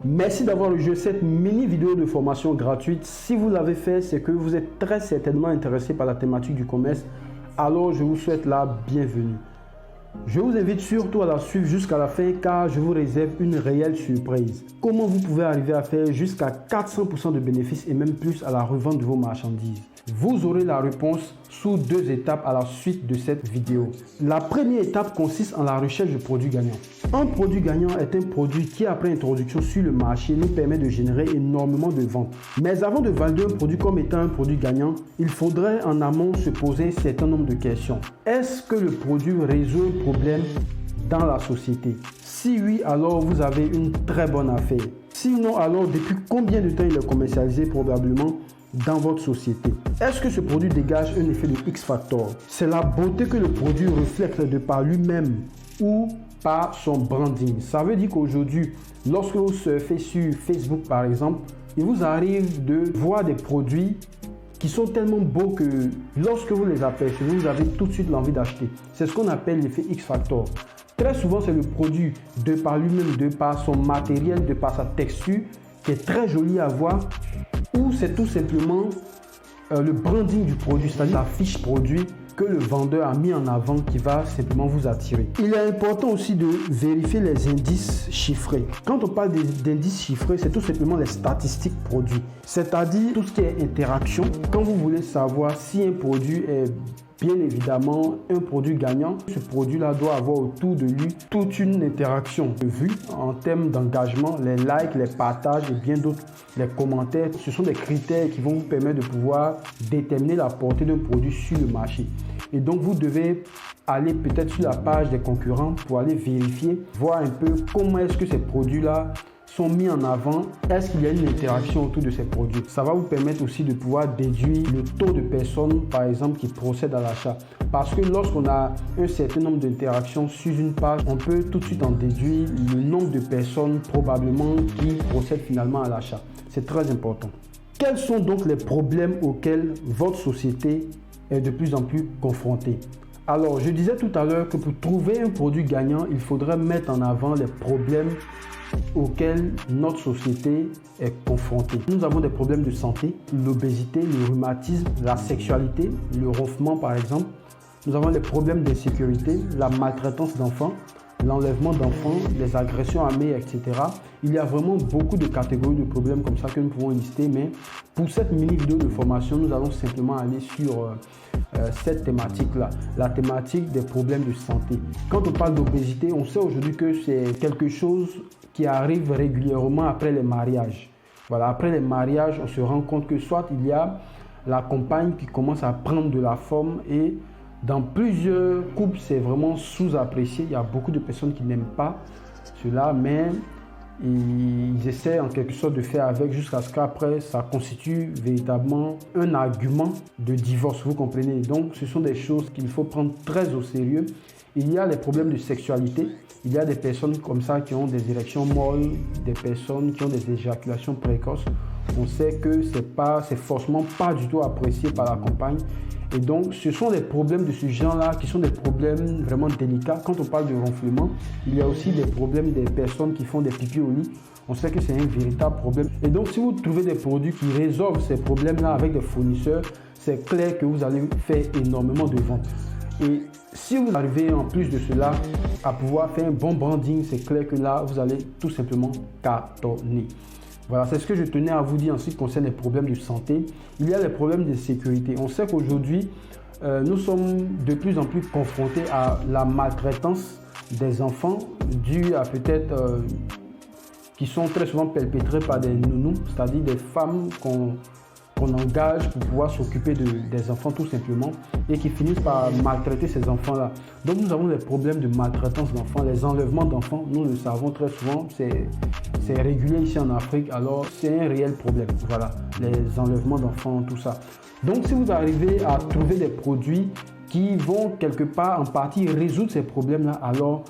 Merci d'avoir rejoint cette mini vidéo de formation gratuite. Si vous l'avez fait, c'est que vous êtes très certainement intéressé par la thématique du commerce. Alors je vous souhaite la bienvenue. Je vous invite surtout à la suivre jusqu'à la fin car je vous réserve une réelle surprise. Comment vous pouvez arriver à faire jusqu'à 400% de bénéfices et même plus à la revente de vos marchandises. Vous aurez la réponse sous 2 étapes à la suite de cette vidéo. La première étape consiste en la recherche de produits gagnants. Un produit gagnant est un produit qui, après introduction sur le marché, nous permet de générer énormément de ventes. Mais avant de valider un produit comme étant un produit gagnant, il faudrait en amont se poser un certain nombre de questions. Est-ce que le produit résout un problème dans la société? Si oui, alors vous avez une très bonne affaire. Sinon, alors depuis combien de temps il est commercialisé probablement dans votre société? Est-ce que ce produit dégage un effet de X-Factor? C'est la beauté que le produit reflète de par lui-même ou par son branding. Ça veut dire qu'aujourd'hui, lorsque vous surfez sur Facebook par exemple, il vous arrive de voir des produits qui sont tellement beaux que lorsque vous les apercevez, vous avez tout de suite l'envie d'acheter. C'est ce qu'on appelle l'effet X-Factor. Très souvent, c'est le produit de par lui-même, de par son matériel, de par sa texture, qui est très joli à voir, ou c'est tout simplement le branding du produit, c'est-à-dire la fiche produit que le vendeur a mis en avant qui va simplement vous attirer. Il est important aussi de vérifier les indices chiffrés. Quand on parle d'indices chiffrés, c'est tout simplement les statistiques produits, c'est-à-dire tout ce qui est interaction. Quand vous voulez savoir si un produit est bien évidemment un produit gagnant, ce produit-là doit avoir autour de lui toute une interaction de vue en termes d'engagement, les likes, les partages et bien d'autres, les commentaires. Ce sont des critères qui vont vous permettre de pouvoir déterminer la portée d'un produit sur le marché. Et donc vous devez aller peut-être sur la page des concurrents pour aller vérifier, voir un peu comment est-ce que ces produits-là sont mis en avant, est-ce qu'il y a une interaction autour de ces produits. Ça va vous permettre aussi de pouvoir déduire le taux de personnes, par exemple, qui procèdent à l'achat. Parce que lorsqu'on a un certain nombre d'interactions sur une page, on peut tout de suite en déduire le nombre de personnes probablement qui procèdent finalement à l'achat. C'est très important. Quels sont donc les problèmes auxquels votre société est de plus en plus confrontée? Alors, je disais tout à l'heure que pour trouver un produit gagnant, il faudrait mettre en avant les problèmes auxquels notre société est confrontée. Nous avons des problèmes de santé, l'obésité, le rhumatisme, la sexualité, le ronflement par exemple. Nous avons des problèmes d'insécurité, la maltraitance d'enfants, l'enlèvement d'enfants, les agressions armées, etc. Il y a vraiment beaucoup de catégories de problèmes comme ça que nous pouvons lister, mais pour cette mini vidéo de formation, nous allons simplement aller sur cette thématique-là, la thématique des problèmes de santé. Quand on parle d'obésité, on sait aujourd'hui que c'est quelque chose qui arrive régulièrement après les mariages. Voilà, après les mariages, on se rend compte que soit il y a la compagne qui commence à prendre de la forme et dans plusieurs couples, c'est vraiment sous-apprécié. Il y a beaucoup de personnes qui n'aiment pas cela, mais ils essaient en quelque sorte de faire avec jusqu'à ce qu'après, ça constitue véritablement un argument de divorce, vous comprenez? Donc, ce sont des choses qu'il faut prendre très au sérieux. Il y a les problèmes de sexualité. Il y a des personnes comme ça qui ont des érections molles, des personnes qui ont des éjaculations précoces. On sait que c'est forcément pas du tout apprécié par la compagne. Et donc, ce sont des problèmes de ce genre-là qui sont des problèmes vraiment délicats. Quand on parle de ronflement, il y a aussi des problèmes des personnes qui font des pipis au lit. On sait que c'est un véritable problème. Et donc, si vous trouvez des produits qui résolvent ces problèmes-là avec des fournisseurs, c'est clair que vous allez faire énormément de ventes. Et si vous arrivez en plus de cela à pouvoir faire un bon branding, c'est clair que là, vous allez tout simplement cartonner. Voilà, c'est ce que je tenais à vous dire en ce qui concerne les problèmes de santé. Il y a les problèmes de sécurité. On sait qu'aujourd'hui, nous sommes de plus en plus confrontés à la maltraitance des enfants due à peut-être qui sont très souvent perpétrés par des nounous, c'est-à-dire des femmes qu'on engage pour pouvoir s'occuper des enfants tout simplement et qui finissent par maltraiter ces enfants-là. Donc nous avons des problèmes de maltraitance d'enfants, les enlèvements d'enfants, nous le savons très souvent, c'est régulier ici en Afrique, alors c'est un réel problème, voilà, les enlèvements d'enfants, tout ça. Donc si vous arrivez à trouver des produits qui vont quelque part en partie résoudre ces problèmes-là, alors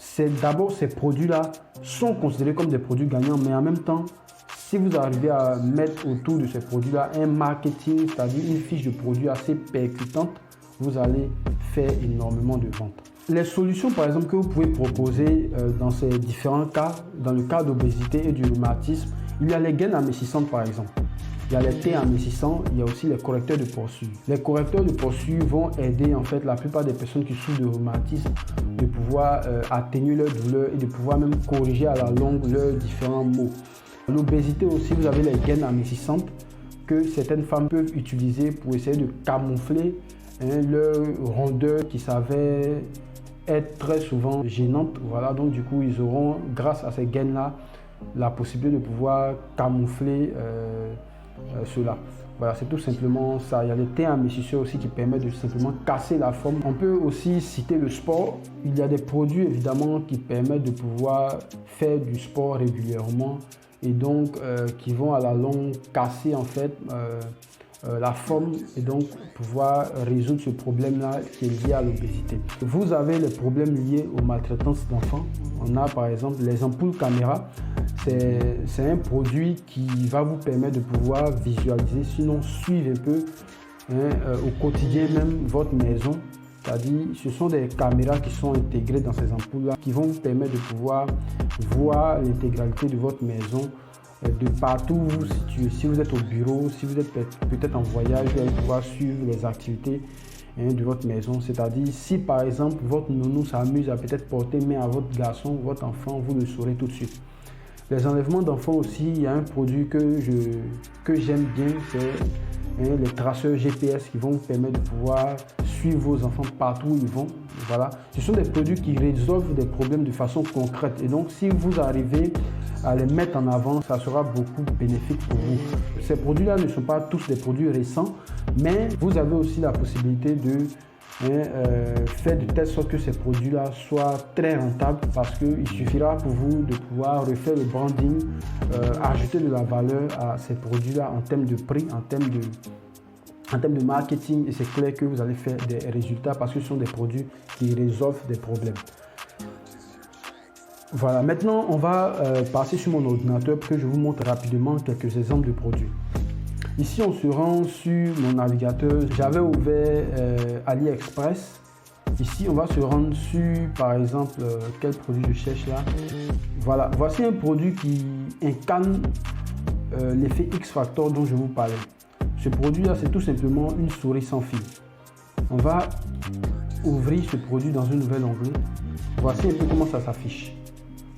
c'est d'abord ces produits-là sont considérés comme des produits gagnants, mais en même temps, si vous arrivez à mettre autour de ces produits-là un marketing, c'est-à-dire une fiche de produit assez percutante, vous allez faire énormément de ventes. Les solutions, par exemple, que vous pouvez proposer dans ces différents cas, dans le cas d'obésité et du rhumatisme, il y a les gaines amincissantes, par exemple. Il y a les thés amincissants, il y a aussi les correcteurs de posture. Les correcteurs de posture vont aider en fait la plupart des personnes qui souffrent de rhumatisme de pouvoir atténuer leur douleur et de pouvoir même corriger à la longue leurs différents maux. L'obésité aussi, vous avez les gaines amincissantes que certaines femmes peuvent utiliser pour essayer de camoufler leur rondeur qui s'avère être très souvent gênante. Voilà, donc du coup, ils auront, grâce à ces gaines-là, la possibilité de pouvoir camoufler cela. Voilà, c'est tout simplement ça. Il y a les thés amincisseurs aussi qui permettent de simplement casser la forme. On peut aussi citer le sport. Il y a des produits évidemment qui permettent de pouvoir faire du sport régulièrement et donc qui vont à la longue casser en fait la forme et donc pouvoir résoudre ce problème-là qui est lié à l'obésité. Vous avez les problèmes liés aux maltraitances d'enfants. On a par exemple les ampoules caméra. C'est un produit qui va vous permettre de pouvoir visualiser, sinon suivre un peu au quotidien même votre maison. C'est-à-dire, ce sont des caméras qui sont intégrées dans ces ampoules-là qui vont vous permettre de pouvoir voir l'intégralité de votre maison de partout où vous vous situez. Si vous êtes au bureau, si vous êtes peut-être en voyage, vous allez pouvoir suivre les activités de votre maison. C'est-à-dire, si par exemple votre nounou s'amuse à peut-être porter main à votre garçon, votre enfant, vous le saurez tout de suite. Les enlèvements d'enfants aussi, il y a un produit que j'aime bien, c'est les traceurs GPS qui vont vous permettre de pouvoir suivre vos enfants partout où ils vont. Voilà. Ce sont des produits qui résolvent des problèmes de façon concrète. Et donc, si vous arrivez à les mettre en avant, ça sera beaucoup bénéfique pour vous. Ces produits-là ne sont pas tous des produits récents, mais vous avez aussi la possibilité de faire de telle sorte que ces produits-là soient très rentables parce qu'il suffira pour vous de pouvoir refaire le branding, ajouter de la valeur à ces produits-là en termes de prix, en termes de marketing, et c'est clair que vous allez faire des résultats parce que ce sont des produits qui résolvent des problèmes. Voilà, maintenant on va passer sur mon ordinateur pour que je vous montre rapidement quelques exemples de produits. Ici, on se rend sur mon navigateur. J'avais ouvert AliExpress. Ici, on va se rendre sur, par exemple, quel produit je cherche là. Voilà, voici un produit qui incarne l'effet X-Factor dont je vous parlais. Ce produit-là, c'est tout simplement une souris sans fil. On va ouvrir ce produit dans un nouvel onglet. Voici un peu comment ça s'affiche.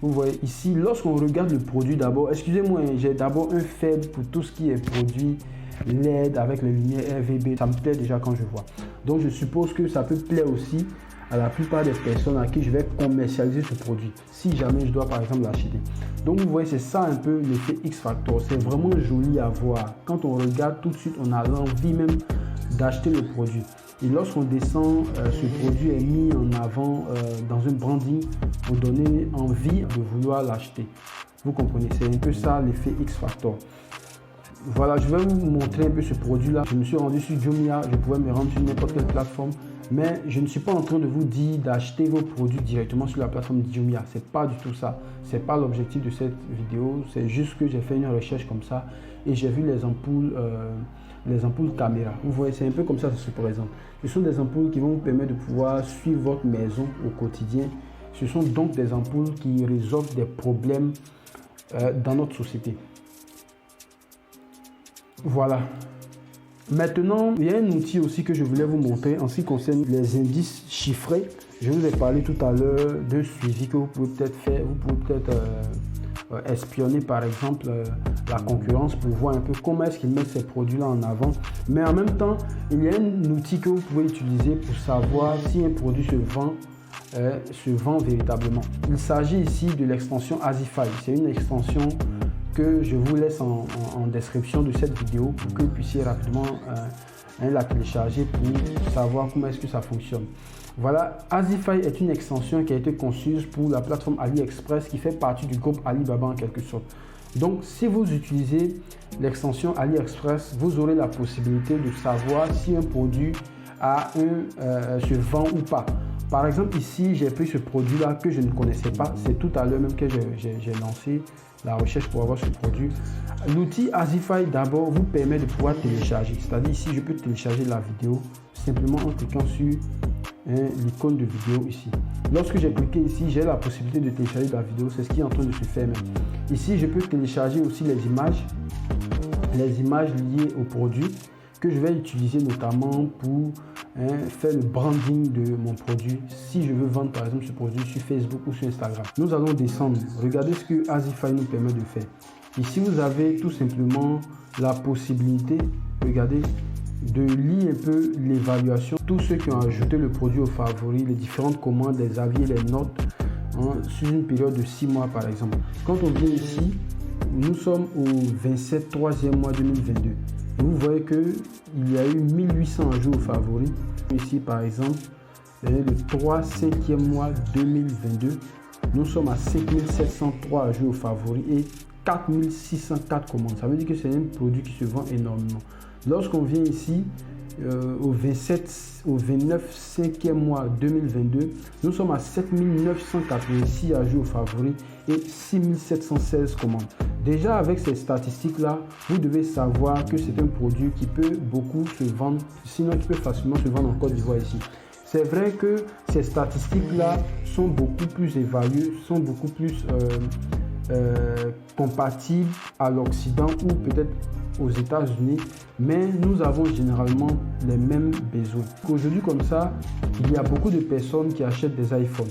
Vous voyez ici, lorsqu'on regarde le produit d'abord, excusez-moi, j'ai d'abord un faible pour tout ce qui est produit LED avec les lumières RGB. Ça me plaît déjà quand je vois. Donc je suppose que ça peut plaire aussi à la plupart des personnes à qui je vais commercialiser ce produit, si jamais je dois par exemple l'acheter. Donc vous voyez, c'est ça un peu l'effet X-Factor. C'est vraiment joli à voir. Quand on regarde, tout de suite, on a l'envie même d'acheter le produit. Et lorsqu'on descend, ce produit est mis en avant dans un branding pour donner envie de vouloir l'acheter. Vous comprenez, c'est un peu ça l'effet X-Factor. Voilà, je vais vous montrer un peu ce produit-là. Je me suis rendu sur Jumia, je pouvais me rendre sur n'importe quelle plateforme, mais je ne suis pas en train de vous dire d'acheter vos produits directement sur la plateforme Jumia. C'est pas du tout ça. C'est pas l'objectif de cette vidéo. C'est juste que j'ai fait une recherche comme ça et j'ai vu les ampoules caméra. Vous voyez, c'est un peu comme ça se présente. Ce sont des ampoules qui vont vous permettre de pouvoir suivre votre maison au quotidien. Ce sont donc des ampoules qui résolvent des problèmes dans notre société. Voilà. Maintenant, il y a un outil aussi que je voulais vous montrer en ce qui concerne les indices chiffrés. Je vous ai parlé tout à l'heure d'un suivi que vous pouvez peut-être faire. Vous pouvez peut-être espionner par exemple la concurrence pour voir un peu comment est-ce qu'ils mettent ces produits-là en avant. Mais en même temps, il y a un outil que vous pouvez utiliser pour savoir si un produit se vend véritablement. Il s'agit ici de l'extension Azify. C'est une extension que je vous laisse en description de cette vidéo pour que vous puissiez rapidement la télécharger pour savoir comment est-ce que ça fonctionne. Voilà, Azify est une extension qui a été conçue pour la plateforme AliExpress qui fait partie du groupe Alibaba en quelque sorte. Donc, si vous utilisez l'extension AliExpress, vous aurez la possibilité de savoir si un produit se vend ou pas. Par exemple, ici, j'ai pris ce produit-là que je ne connaissais pas. C'est tout à l'heure même que j'ai lancé la recherche pour avoir ce produit. L'outil Azify d'abord vous permet de pouvoir télécharger. C'est-à-dire ici, je peux télécharger la vidéo simplement en cliquant sur l'icône de vidéo ici. Lorsque j'ai cliqué ici, j'ai la possibilité de télécharger la vidéo. C'est ce qui est en train de se faire même. Ici, je peux télécharger aussi les images liées au produit que je vais utiliser notamment pour faire le branding de mon produit. Si je veux vendre par exemple ce produit sur Facebook ou sur Instagram. Nous allons descendre. Regardez ce que Azify nous permet de faire. Ici, vous avez tout simplement la possibilité, regardez, de lire un peu l'évaluation. Tous ceux qui ont ajouté le produit aux favoris, les différentes commandes, les avis, les notes, sur une période de 6 mois par exemple. Quand on vient ici, nous sommes au 27 3e mois 2022. Vous voyez qu'il y a eu 1800 ajouts aux favoris. Ici par exemple, le 3 5e mois 2022, nous sommes à 5703 ajouts aux favoris et 4604 commandes. Ça veut dire que c'est un produit qui se vend énormément. Lorsqu'on vient ici au 29 5e mois 2022, nous sommes à 7986 ajouts aux favoris et 6716 commandes. Déjà avec ces statistiques là, vous devez savoir que c'est un produit qui peut beaucoup se vendre, sinon qui peut facilement se vendre en Côte d'Ivoire ici. C'est vrai que ces statistiques là sont beaucoup plus évaluées, sont beaucoup plus compatibles à l'Occident ou peut-être aux États-Unis, mais nous avons généralement les mêmes besoins. Aujourd'hui comme ça, il y a beaucoup de personnes qui achètent des iPhones.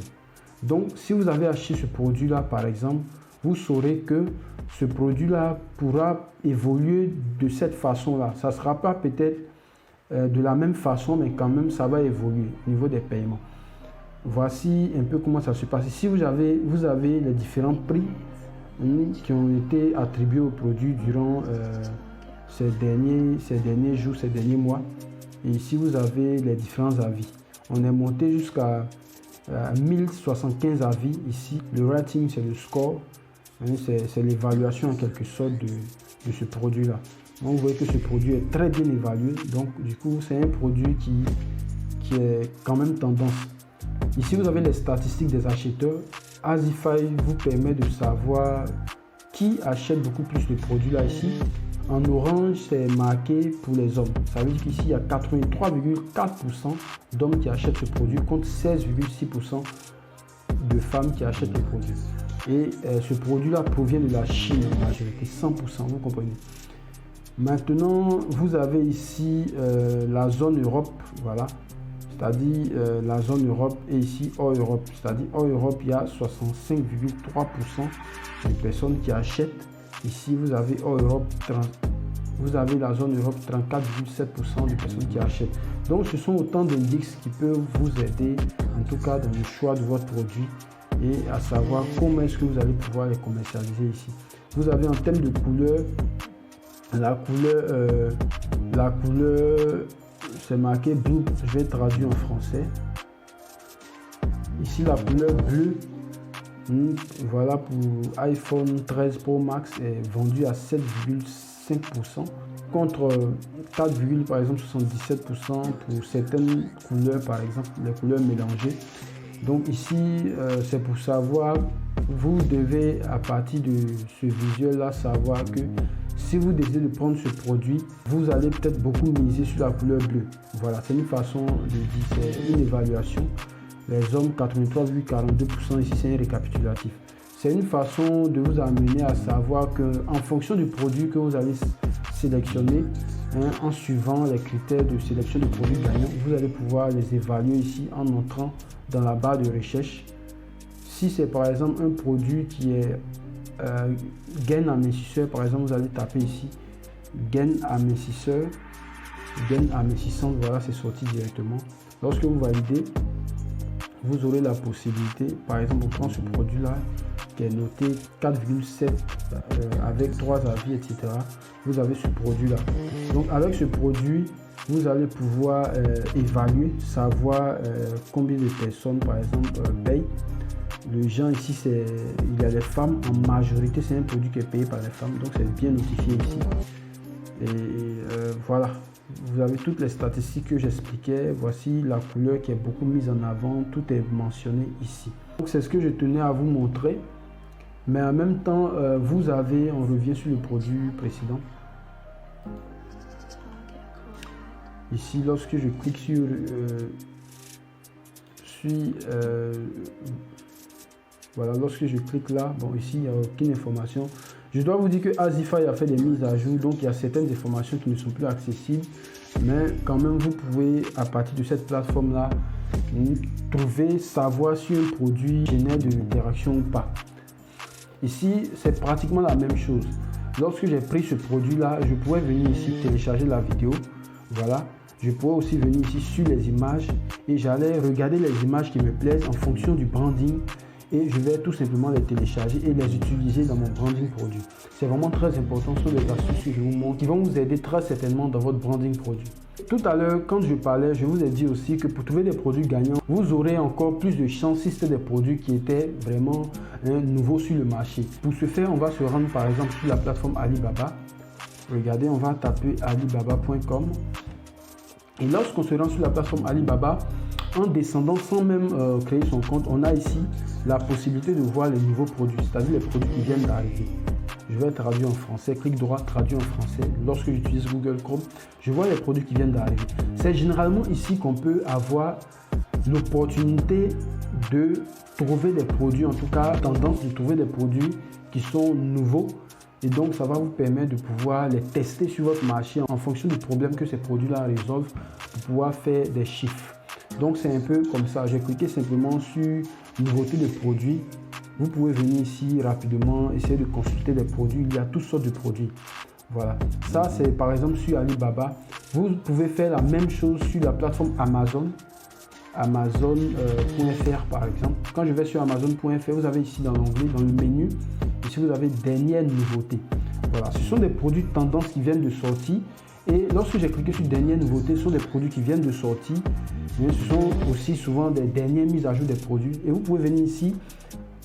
Donc si vous avez acheté ce produit là par exemple, vous saurez que ce produit là pourra évoluer de cette façon là. Ça ne sera pas peut-être de la même façon, mais quand même ça va évoluer au niveau des paiements. Voici un peu comment ça se passe. Ici vous avez les différents prix qui ont été attribués au produit durant ces derniers jours, ces derniers mois. Et ici vous avez les différents avis. On est monté jusqu'à 1075 avis ici. Le rating, c'est le score, c'est l'évaluation en quelque sorte de ce produit là. Donc vous voyez que ce produit est très bien évalué, donc du coup c'est un produit qui est quand même tendance. Ici vous avez les statistiques des acheteurs. Azify vous permet de savoir qui achète beaucoup plus de produits là ici. En orange, c'est marqué pour les hommes. Ça veut dire qu'ici, il y a 83,4% d'hommes qui achètent ce produit contre 16,6% de femmes qui achètent le produit. Et ce produit-là provient de la Chine en majorité, 100%, vous comprenez. Maintenant, vous avez ici la zone Europe, voilà. C'est-à-dire la zone Europe et ici hors Europe. C'est-à-dire hors Europe, il y a 65,3% de personnes qui achètent. Ici, vous avez hors Europe, vous avez la zone Europe, 34,7% de personnes qui achètent. Donc, ce sont autant d'indices qui peuvent vous aider, en tout cas dans le choix de votre produit et à savoir comment est-ce que vous allez pouvoir les commercialiser ici. Vous avez en termes de couleur, la couleur, c'est marqué blue, je vais traduire en français. Ici, la couleur bleue. Voilà, pour iPhone 13 Pro Max est vendu à 7,5% contre 4, par exemple 77% pour certaines couleurs, par exemple les couleurs mélangées. Donc ici c'est pour savoir, vous devez à partir de ce visuel là savoir que si vous décidez de prendre ce produit, vous allez peut-être beaucoup miser sur la couleur bleue. Voilà, c'est une façon de dire, c'est une évaluation. Les hommes, 83,42%, ici c'est un récapitulatif. C'est une façon de vous amener à savoir qu'en fonction du produit que vous allez sélectionner, en suivant les critères de sélection de produits gagnants, vous allez pouvoir les évaluer ici en entrant dans la barre de recherche. Si c'est par exemple un produit qui est gain amincisseur, par exemple, vous allez taper ici gain amincisseur, gain amincissante, voilà, c'est sorti directement. Lorsque vous validez, vous aurez la possibilité, par exemple, on prend ce produit-là qui est noté 4,7 avec 3 avis, etc. Vous avez ce produit-là. Donc, avec ce produit, vous allez pouvoir évaluer, savoir combien de personnes, par exemple, payent. Le genre ici, il y a les femmes. En majorité, c'est un produit qui est payé par les femmes. Donc, c'est bien notifié ici. Et voilà. Vous avez toutes les statistiques que j'expliquais. Voici la couleur qui est beaucoup mise en avant. Tout est mentionné ici. Donc, c'est ce que je tenais à vous montrer. Mais en même temps, vous avez, on revient sur le produit précédent. Ici, lorsque je clique sur suis... voilà, lorsque je clique là, bon ici il n'y a aucune information. Je dois vous dire que Azify a fait des mises à jour, donc il y a certaines informations qui ne sont plus accessibles. Mais quand même, vous pouvez, à partir de cette plateforme-là, trouver, savoir si un produit génère de l'interaction ou pas. Ici, c'est pratiquement la même chose. Lorsque j'ai pris ce produit-là, je pouvais venir ici télécharger la vidéo. Voilà. Je pourrais aussi venir ici sur les images et j'allais regarder les images qui me plaisent en fonction du branding. Et je vais tout simplement les télécharger et les utiliser dans mon branding produit. C'est vraiment très important, ce sont des astuces que je vous montre qui vont vous aider très certainement dans votre branding produit. Tout à l'heure, quand je parlais, je vous ai dit aussi que pour trouver des produits gagnants, vous aurez encore plus de chances si c'était des produits qui étaient vraiment nouveaux sur le marché. Pour ce faire, on va se rendre par exemple sur la plateforme Alibaba. Regardez, on va taper alibaba.com. Et lorsqu'on se rend sur la plateforme Alibaba, en descendant sans même créer son compte, on a ici la possibilité de voir les nouveaux produits, c'est-à-dire les produits qui viennent d'arriver. Je vais traduire en français, clic droit, traduire en français. Lorsque j'utilise Google Chrome, je vois les produits qui viennent d'arriver. C'est généralement ici qu'on peut avoir l'opportunité de trouver des produits, en tout cas tendance de trouver des produits qui sont nouveaux. Et donc, ça va vous permettre de pouvoir les tester sur votre marché en fonction du problème que ces produits-là résolvent pour pouvoir faire des chiffres. Donc, c'est un peu comme ça. J'ai cliqué simplement sur nouveauté de produits. Vous pouvez venir ici rapidement, essayer de consulter des produits. Il y a toutes sortes de produits. Voilà. Ça, c'est par exemple sur Alibaba. Vous pouvez faire la même chose sur la plateforme Amazon. Amazon.fr par exemple. Quand je vais sur Amazon.fr, vous avez ici dans l'onglet, dans le menu, ici vous avez dernière nouveauté. Voilà. Ce sont des produits de tendance qui viennent de sortir. Et lorsque j'ai cliqué sur dernière nouveauté, ce sont des produits qui viennent de sortir. Mais ce sont aussi souvent des dernières mises à jour des produits. Et vous pouvez venir ici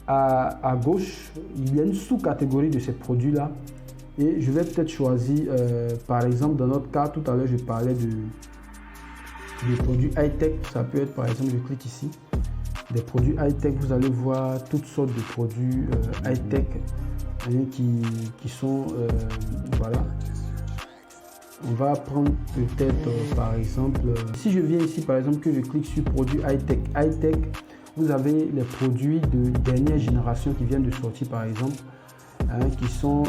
à gauche, il y a une sous-catégorie de ces produits-là. Et je vais peut-être choisir, par exemple, dans notre cas, tout à l'heure, je parlais de produits high-tech. Ça peut être, par exemple, je clique ici, des produits high-tech. Vous allez voir toutes sortes de produits high-tech qui sont, voilà. On va prendre peut-être par exemple, si je viens ici par exemple que je clique sur produits high-tech, vous avez les produits de dernière génération qui viennent de sortir par exemple, qui sont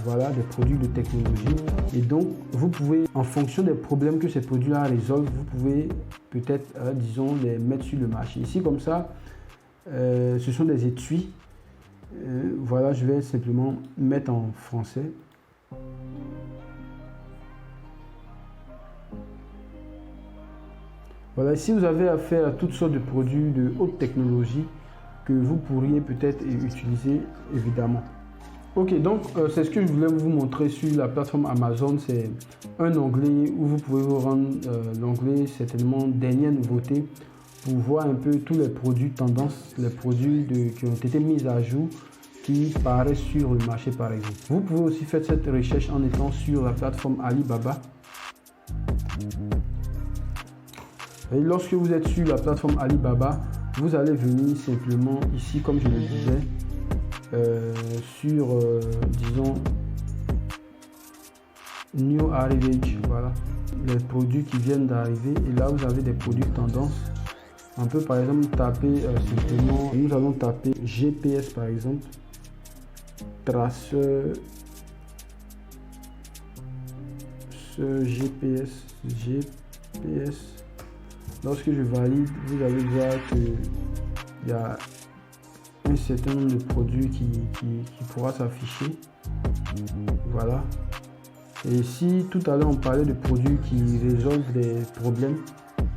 voilà, des produits de technologie. Et donc vous pouvez, en fonction des problèmes que ces produits-là résolvent, vous pouvez peut-être, disons, les mettre sur le marché. Ici comme ça, ce sont des étuis. Voilà, je vais simplement mettre en français. Voilà, ici vous avez affaire à toutes sortes de produits de haute technologie que vous pourriez peut-être utiliser évidemment. Ok, donc c'est ce que je voulais vous montrer sur la plateforme Amazon. C'est un onglet où vous pouvez vous rendre, l'onglet certainement dernière nouveauté, pour voir un peu tous les produits tendance, les produits qui ont été mis à jour, qui paraissent sur le marché par exemple. Vous pouvez aussi faire cette recherche en étant sur la plateforme Alibaba. Et lorsque vous êtes sur la plateforme Alibaba, vous allez venir simplement ici, comme je le disais, sur, disons, New Arrivage, voilà, les produits qui viennent d'arriver. Et là, vous avez des produits tendance. On peut par exemple taper simplement, nous allons taper GPS par exemple, traceur, ce GPS. Lorsque je valide, vous allez voir qu'il y a un certain nombre de produits qui pourra s'afficher. Voilà. Et ici, tout à l'heure, on parlait de produits qui résolvent des problèmes.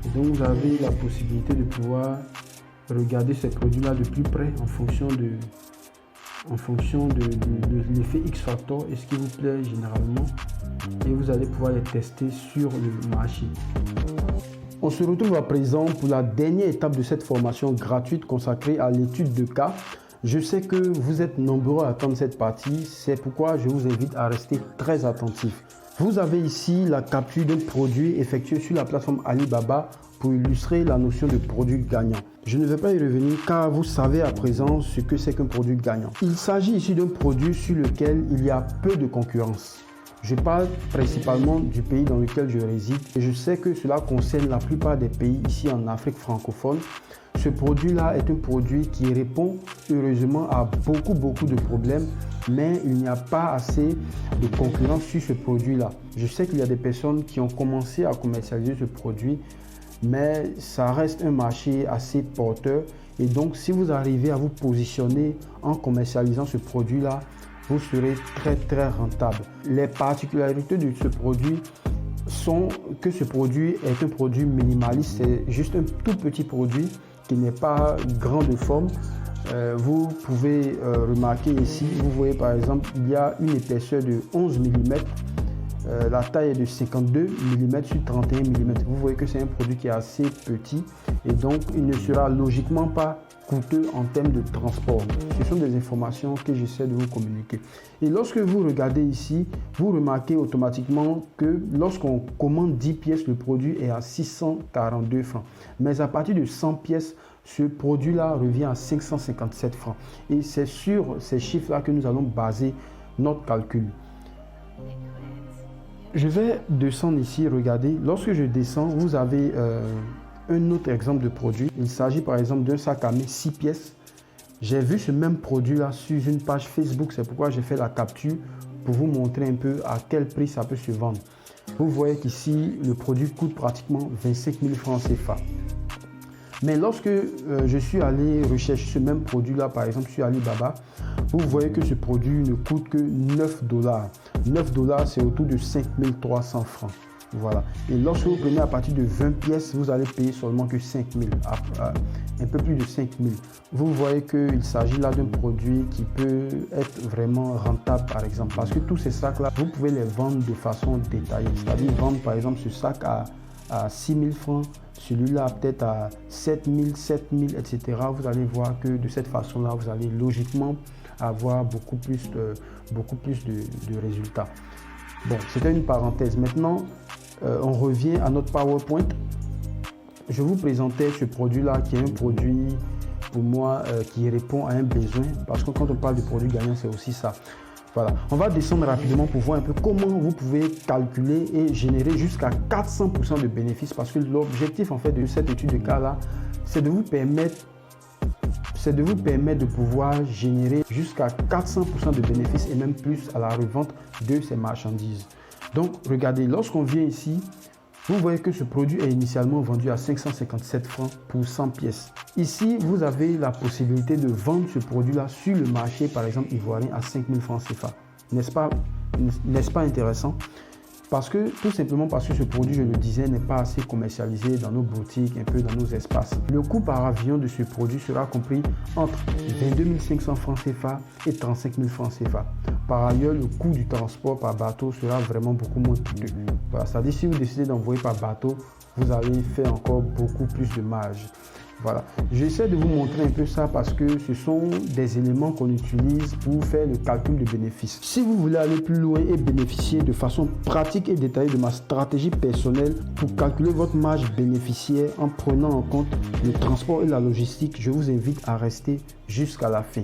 Et donc, vous avez la possibilité de pouvoir regarder ces produits-là de plus près en fonction de l'effet X-Factor et ce qui vous plaît généralement. Et vous allez pouvoir les tester sur le marché. On se retrouve à présent pour la dernière étape de cette formation gratuite consacrée à l'étude de cas. Je sais que vous êtes nombreux à attendre cette partie, c'est pourquoi je vous invite à rester très attentif. Vous avez ici la capture d'un produit effectué sur la plateforme Alibaba pour illustrer la notion de produit gagnant. Je ne vais pas y revenir car vous savez à présent ce que c'est qu'un produit gagnant. Il s'agit ici d'un produit sur lequel il y a peu de concurrence. Je parle principalement du pays dans lequel je réside et je sais que cela concerne la plupart des pays ici en Afrique francophone. Ce produit-là est un produit qui répond heureusement à beaucoup de problèmes, mais il n'y a pas assez de concurrence sur ce produit-là. Je sais qu'il y a des personnes qui ont commencé à commercialiser ce produit, mais ça reste un marché assez porteur. Et donc, si vous arrivez à vous positionner en commercialisant ce produit-là, vous serez très rentable. Les particularités de ce produit sont que ce produit est un produit minimaliste. C'est juste un tout petit produit qui n'est pas grand de forme. Vous pouvez remarquer ici, vous voyez par exemple, il y a une épaisseur de 11 mm. La taille est de 52 mm sur 31 mm. Vous voyez que c'est un produit qui est assez petit et donc il ne sera logiquement pas coûteux en termes de transport. Ce sont des informations que j'essaie de vous communiquer. Et lorsque vous regardez ici, vous remarquez automatiquement que lorsqu'on commande 10 pièces, le produit est à 642 francs. Mais à partir de 100 pièces, ce produit-là revient à 557 francs. Et c'est sur ces chiffres-là que nous allons baser notre calcul. Je vais descendre ici, regardez. Lorsque je descends, vous avez un autre exemple de produit. Il s'agit par exemple d'un sac à main 6 pièces. J'ai vu ce même produit-là sur une page Facebook. C'est pourquoi j'ai fait la capture pour vous montrer un peu à quel prix ça peut se vendre. Vous voyez qu'ici, le produit coûte pratiquement 25 000 francs CFA. Mais lorsque je suis allé rechercher ce même produit-là, par exemple sur Alibaba, vous voyez que ce produit ne coûte que 9 $. 9 $, c'est autour de 5 300 francs. Voilà. Et lorsque vous prenez à partir de 20 pièces, vous allez payer seulement que 5 000, un peu plus de 5 000. Vous voyez qu'il s'agit là d'un produit qui peut être vraiment rentable, par exemple. Parce que tous ces sacs-là, vous pouvez les vendre de façon détaillée. C'est-à-dire vendre, par exemple, ce sac à 6 000 francs, celui-là peut-être à 7 000, etc. Vous allez voir que de cette façon-là, vous allez logiquement avoir beaucoup plus de résultats. Bon, c'était une parenthèse. Maintenant, on revient à notre PowerPoint. Je vous présentais ce produit-là qui est un produit pour moi qui répond à un besoin. Parce que quand on parle de produit gagnant, c'est aussi ça. Voilà. On va descendre rapidement pour voir un peu comment vous pouvez calculer et générer jusqu'à 400% de bénéfices. Parce que l'objectif en fait de cette étude de cas-là, c'est de vous permettre de pouvoir générer jusqu'à 400% de bénéfices et même plus à la revente de ces marchandises. Donc, regardez, lorsqu'on vient ici, vous voyez que ce produit est initialement vendu à 557 francs pour 100 pièces. Ici, vous avez la possibilité de vendre ce produit-là sur le marché, par exemple ivoirien, à 5 000 francs CFA. N'est-ce pas intéressant? Tout simplement parce que ce produit, je le disais, n'est pas assez commercialisé dans nos boutiques, un peu dans nos espaces. Le coût par avion de ce produit sera compris entre 22 500 francs CFA et 35 000 francs CFA. Par ailleurs, le coût du transport par bateau sera vraiment beaucoup moins coûteux. Voilà, c'est-à-dire si vous décidez d'envoyer par bateau, vous allez faire encore beaucoup plus de marge. Voilà, j'essaie de vous montrer un peu ça parce que ce sont des éléments qu'on utilise pour faire le calcul de bénéfices. Si vous voulez aller plus loin et bénéficier de façon pratique et détaillée de ma stratégie personnelle pour calculer votre marge bénéficiaire en prenant en compte le transport et la logistique, je vous invite à rester jusqu'à la fin.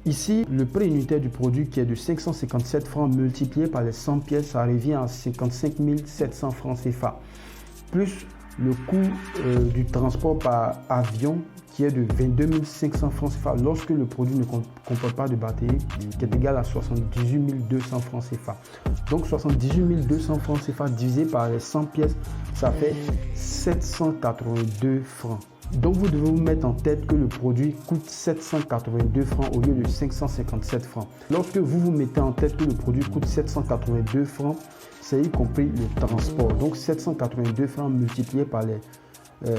Ici, le prix unitaire du produit qui est de 557 francs multiplié par les 100 pièces, ça revient à 55 700 francs CFA. Plus le coût du transport par avion qui est de 22 500 francs CFA lorsque le produit ne comporte pas de batterie, qui est égal à 78 200 francs CFA. Donc 78 200 francs CFA divisé par les 100 pièces, ça fait 782 francs. Donc vous devez vous mettre en tête que le produit coûte 782 francs au lieu de 557 francs. Lorsque vous vous mettez en tête que le produit coûte 782 francs, c'est y compris le transport. Donc 782 francs multiplié par les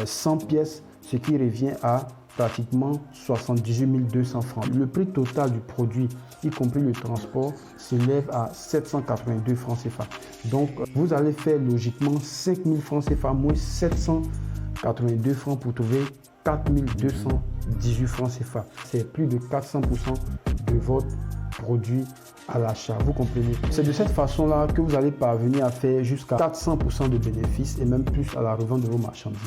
100 pièces, ce qui revient à pratiquement 78 200 francs. Le prix total du produit, y compris le transport, s'élève à 782 francs CFA. Donc vous allez faire logiquement 5 000 francs CFA moins 782 francs pour trouver 4218 francs CFA. C'est plus de 400% de votre produit à l'achat, vous comprenez? C'est de cette façon-là que vous allez parvenir à faire jusqu'à 400% de bénéfices et même plus à la revente de vos marchandises.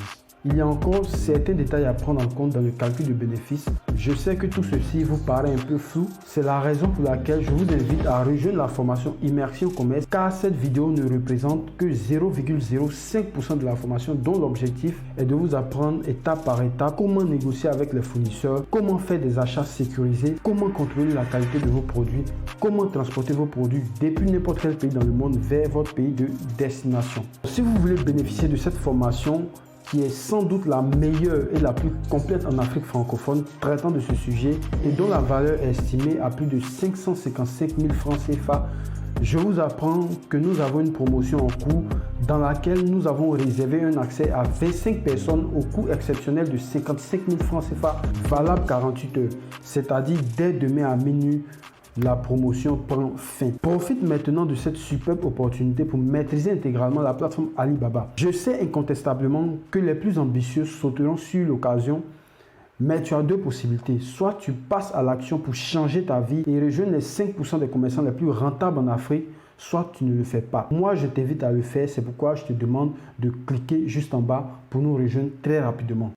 Il y a encore certains détails à prendre en compte dans le calcul de bénéfices. Je sais que tout ceci vous paraît un peu flou. C'est la raison pour laquelle je vous invite à rejoindre la formation Immersion Commerce, car cette vidéo ne représente que 0,05% de la formation, dont l'objectif est de vous apprendre étape par étape comment négocier avec les fournisseurs, comment faire des achats sécurisés, comment contrôler la qualité de vos produits, comment transporter vos produits depuis n'importe quel pays dans le monde vers votre pays de destination. Si vous voulez bénéficier de cette formation, qui est sans doute la meilleure et la plus complète en Afrique francophone traitant de ce sujet et dont la valeur est estimée à plus de 555 000 francs CFA, je vous apprends que nous avons une promotion en cours dans laquelle nous avons réservé un accès à 25 personnes au coût exceptionnel de 55 000 francs CFA valable 48 heures, c'est-à-dire dès demain à minuit. La promotion prend fin. Profite maintenant de cette superbe opportunité pour maîtriser intégralement la plateforme Alibaba. Je sais incontestablement que les plus ambitieux sauteront sur l'occasion, mais tu as deux possibilités. Soit tu passes à l'action pour changer ta vie et rejoindre les 5% des commerçants les plus rentables en Afrique, soit tu ne le fais pas. Moi, je t'invite à le faire. C'est pourquoi je te demande de cliquer juste en bas pour nous rejoindre très rapidement.